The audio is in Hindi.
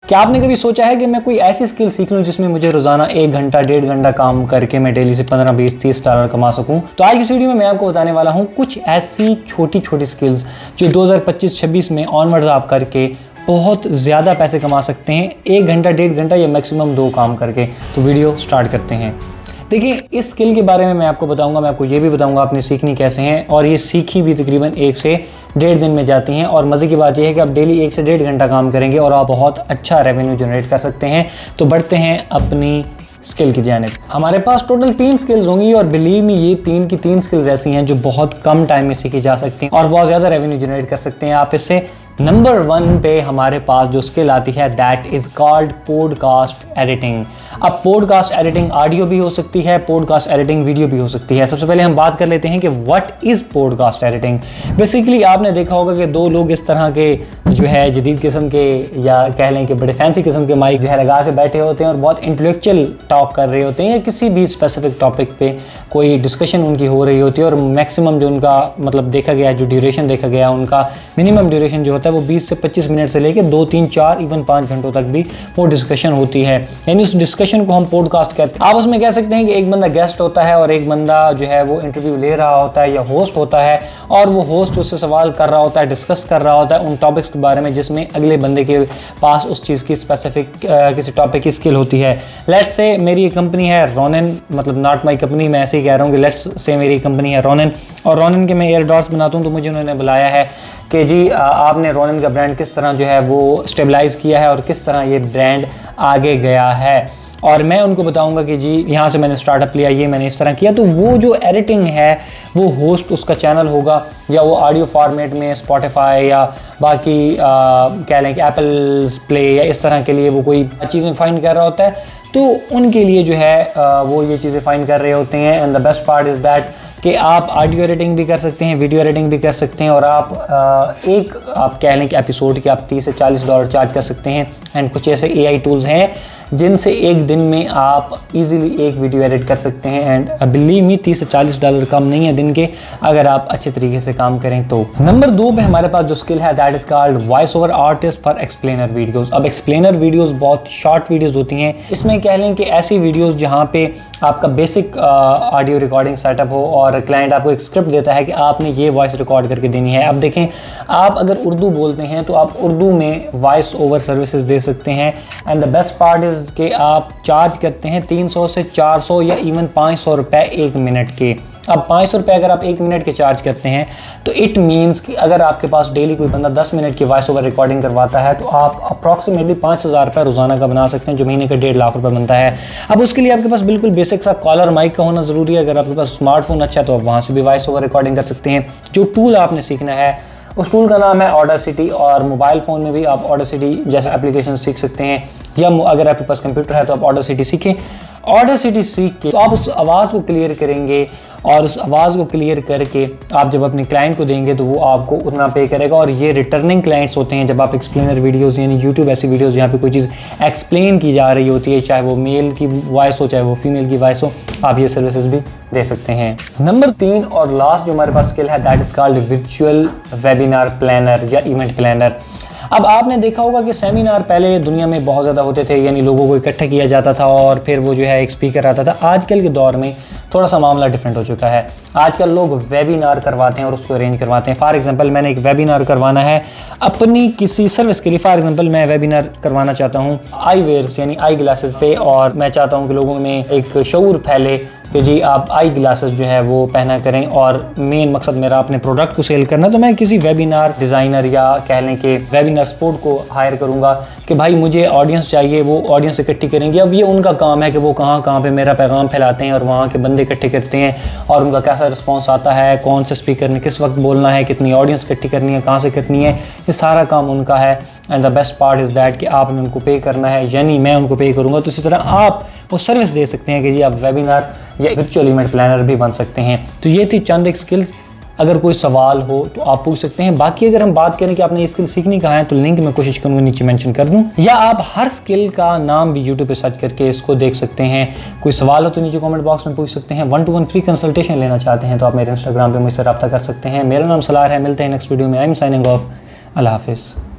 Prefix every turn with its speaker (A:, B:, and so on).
A: क्या आपने कभी सोचा है कि मैं कोई ऐसी स्किल सीख लूं जिसमें मुझे रोजाना 1 घंटा 1.5 घंटा काम करके मैं डेली से 15, 20, 30 डॉलर कमा सकूं? तो आज की वीडियो में मैं आपको बताने वाला हूं कुछ ऐसी छोटी छोटी स्किल्स जो 2025-26 में ऑनवर्ड्स आप करके बहुत ज़्यादा पैसे कमा सकते हैं 1 घंटा 1.5 घंटा या मैक्सिमम 2 काम करके। तो वीडियो स्टार्ट करते हैं। देखिए, इस स्किल के बारे में मैं आपको बताऊंगा, मैं आपको ये भी बताऊंगा आपने सीखनी कैसे हैं, और ये सीखी भी तकरीबन 1 से 1.5 दिन में जाती हैं। और मज़े की बात यह है कि आप डेली 1 से 1.5 घंटा काम करेंगे और आप बहुत अच्छा रेवेन्यू जनरेट कर सकते हैं। तो बढ़ते हैं अपनी स्किल की जानिब। हमारे पास टोटल 3 स्किल्स होंगी और बिलीव मी ये 3 की 3 स्किल्स ऐसी हैं जो बहुत कम टाइम में सीखी जा सकती हैं और बहुत ज़्यादा रेवेन्यू जनरेट कर सकते हैं आप इससे। नंबर 1 पे हमारे पास जो स्किल आती है that is called podcast editing. अब पॉडकास्ट एडिटिंग ऑडियो भी हो सकती है, पॉडकास्ट एडिटिंग वीडियो भी हो सकती है। सबसे पहले हम बात कर लेते हैं कि what is podcast editing. Basically आपने देखा होगा कि 2 लोग इस तरह के जो है जदीद किस्म के या कह लें कि बड़े फैंसी किस्म के माइक जो है लगा के बैठे होते हैं और बहुत इंटेलेक्चुअल टॉक कर रहे होते हैं या किसी भी स्पेसिफिक टॉपिक पे कोई डिस्कशन उनकी हो रही होती है। और मैक्सिमम जो उनका मतलब देखा गया, जो ड्यूरेशन देखा गया, उनका मिनिमम ड्यूरेशन जो होता है वो 20 से 25 मिनट से लेकर 2, 3, 4 इवन 5 घंटों तक भी वो डिस्कशन होती है। यानी उस डिस्कशन को हम पॉडकास्ट कहते हैं। आप उसमें कह सकते हैं कि एक बंदा गेस्ट होता है और एक बंदा जो है वो इंटरव्यू ले रहा होता है या होस्ट होता है, और वो होस्ट उससे सवाल कर रहा होता है, डिस्कस कर रहा होता है उन टॉपिक्स के बारे में जिसमें अगले बंदे के पास उस चीज़ की स्पेसिफिक किसी टॉपिक की स्किल होती है। लेट्स से मेरी एक कंपनी है रोनिन, मतलब नॉट माई कंपनी, मैं ऐसे ही कह रहा हूँ कि लेट्स से मेरी कंपनी है रोनिन, और रोनिन के मैं एयर डॉट्स बनाता हूँ। तो मुझे उन्होंने बुलाया है कि जी आपने रोनिन का ब्रांड किस तरह जो है वो स्टेबलाइज़ किया है और किस तरह ये ब्रांड आगे गया है, और मैं उनको बताऊंगा कि जी यहाँ से मैंने स्टार्टअप लिया, ये मैंने इस तरह किया। तो वो जो एडिटिंग है वो होस्ट उसका चैनल होगा या वो ऑडियो फॉर्मेट में स्पॉटिफाई या बाकी कह लें कि एप्पल प्ले या इस तरह के लिए वो कोई चीज़ें फाइंड कर रहा होता है, तो उनके लिए जो है वो ये चीज़ें फाइंड कर रहे होते हैं। And the best part is that कि आप ऑडियो एडिटिंग भी कर सकते हैं, वीडियो एडिटिंग भी कर सकते हैं, और आप आप कह लें कि एपिसोड के आप 30 से 40 डॉलर चार्ज कर सकते हैं। एंड कुछ ऐसे AI टूल्स हैं जिनसे एक दिन में आप इजीली एक वीडियो एडिट कर सकते हैं। एंड बिलीव मी 30 से 40 डॉलर कम नहीं है दिन के, अगर आप अच्छे तरीके से काम करें तो। नंबर 2 पे हमारे पास जो स्किल है that is called voice over artist for explainer videos. अब एक्सप्लेनर वीडियोज़ बहुत शॉर्ट वीडियोज़ होती हैं। इसमें कह लें कि ऐसी वीडियोज़ जहाँ पे आपका बेसिक ऑडियो रिकॉर्डिंग सेटअप हो और क्लाइंट आपको एक स्क्रिप्ट देता है कि आपने ये वॉइस रिकॉर्ड करके देनी है। अब देखें, आप अगर उर्दू बोलते हैं तो आप उर्दू में वॉइस ओवर सर्विसेज दे सकते हैं। And the best part is कि आप चार्ज करते हैं 300 से 400 या इवन 500 रुपये 1 मिनट के। अब 500 रुपये अगर आप 1 मिनट के चार्ज करते हैं तो इट मीन्स कि अगर आपके पास डेली कोई बंदा 10 मिनट की वॉइस ओवर रिकॉर्डिंग करवाता है तो आप अप्रॉक्सीमेटली 5000 रुपये रोज़ाना का बना सकते हैं, जो महीने का 1.5 लाख रुपये बनता है। अब उसके लिए आपके पास बिल्कुल बेसिक सा कॉलर माइक का होना ज़रूरी है। अगर आपके पास स्मार्टफोन अच्छा है तो आप वहाँ से भी वॉइस ओवर रिकॉर्डिंग कर सकते हैं। जो टूल आपने सीखना है उस टूल का नाम है ऑडासिटी, और मोबाइल फ़ोन में भी आप ऑडासिटी जैसा एप्लीकेशन सीख सकते हैं, या अगर आपके पास कंप्यूटर है तो आप ऑडासिटी सीखें। ऑडासिटी सीख के तो आप उस आवाज़ को क्लियर करेंगे, और उस आवाज़ को क्लियर करके आप जब अपने क्लाइंट को देंगे तो वो आपको उतना पे करेगा। और ये रिटर्निंग क्लाइंट्स होते हैं जब आप एक्सप्लेनर वीडियोज़ यानी यूट्यूब ऐसी वीडियोज़ जहाँ पे कोई चीज़ एक्सप्लेन की जा रही होती है, चाहे वो मेल की वॉइस हो चाहे वो फीमेल की वॉइस हो, आप ये सर्विसेज भी दे सकते हैं। नंबर 3 और लास्ट जो हमारे पास स्किल है that is called virtual webinar planner या इवेंट प्लानर। अब आपने देखा होगा कि सेमिनार पहले दुनिया में बहुत ज़्यादा होते थे, यानी लोगों को इकट्ठा किया जाता था और फिर वो जो है एक स्पीकर आता था। आजकल के दौर में थोड़ा सा मामला डिफरेंट हो चुका है। आजकल लोग वेबिनार करवाते हैं और उसको अरेंज करवाते हैं। फॉर एग्जांपल मैंने एक वेबिनार करवाना है अपनी किसी सर्विस के लिए। फॉर एग्जांपल मैं वेबिनार करवाना चाहता हूँ आई वेयर्स यानी आई ग्लासेस पे, और मैं चाहता हूँ कि लोगों में एक शऊर फैले कि जी आप आई ग्लासेस जो है वो पहना करें, और मेन मकसद मेरा अपने प्रोडक्ट को सेल करना। तो मैं किसी वेबिनार डिज़ाइनर या कह लें कि वेबिनार सपोर्ट को हायर करूँगा कि भाई मुझे ऑडियंस चाहिए, वो ऑडियंस इकट्ठी करेंगे। अब ये उनका काम है कि वो कहाँ कहाँ पे मेरा पैगाम फैलाते हैं और वहाँ के बंदे इकट्ठे करते हैं, और उनका कैसा रिस्पॉन्स आता है, कौन से स्पीकर ने किस वक्त बोलना है, कितनी ऑडियंस इकट्ठी करनी है, कहाँ से करनी है, ये सारा काम उनका है। And the best part is that कि आपने उनको पे करना है, यानी मैं उनको पे करूँगा। तो इसी तरह आप वो सर्विस दे सकते हैं कि जी आप वेबिनार या वर्चुअल इवेंट प्लानर भी बन सकते हैं। तो ये थी चंद एक स्किल्स। अगर कोई सवाल हो तो आप पूछ सकते हैं। बाकी अगर हम बात करें कि आपने ये स्किल सीखनी कहाँ है तो लिंक मैं कोशिश करूँगा नीचे मेंशन कर दूँ, या आप हर स्किल का नाम भी यूट्यूब पे सर्च करके इसको देख सकते हैं। कोई सवाल हो तो नीचे कमेंट बॉक्स में पूछ सकते हैं। 1-to-1 फ्री कंसल्टेशन लेना चाहते हैं तो आप मेरे इंस्टाग्राम पे मुझसे रब्ता कर सकते हैं। मेरा नाम सलार है। मिलते हैं नेक्स्ट वीडियो में। I am signing off. अल्लाह हाफिज़।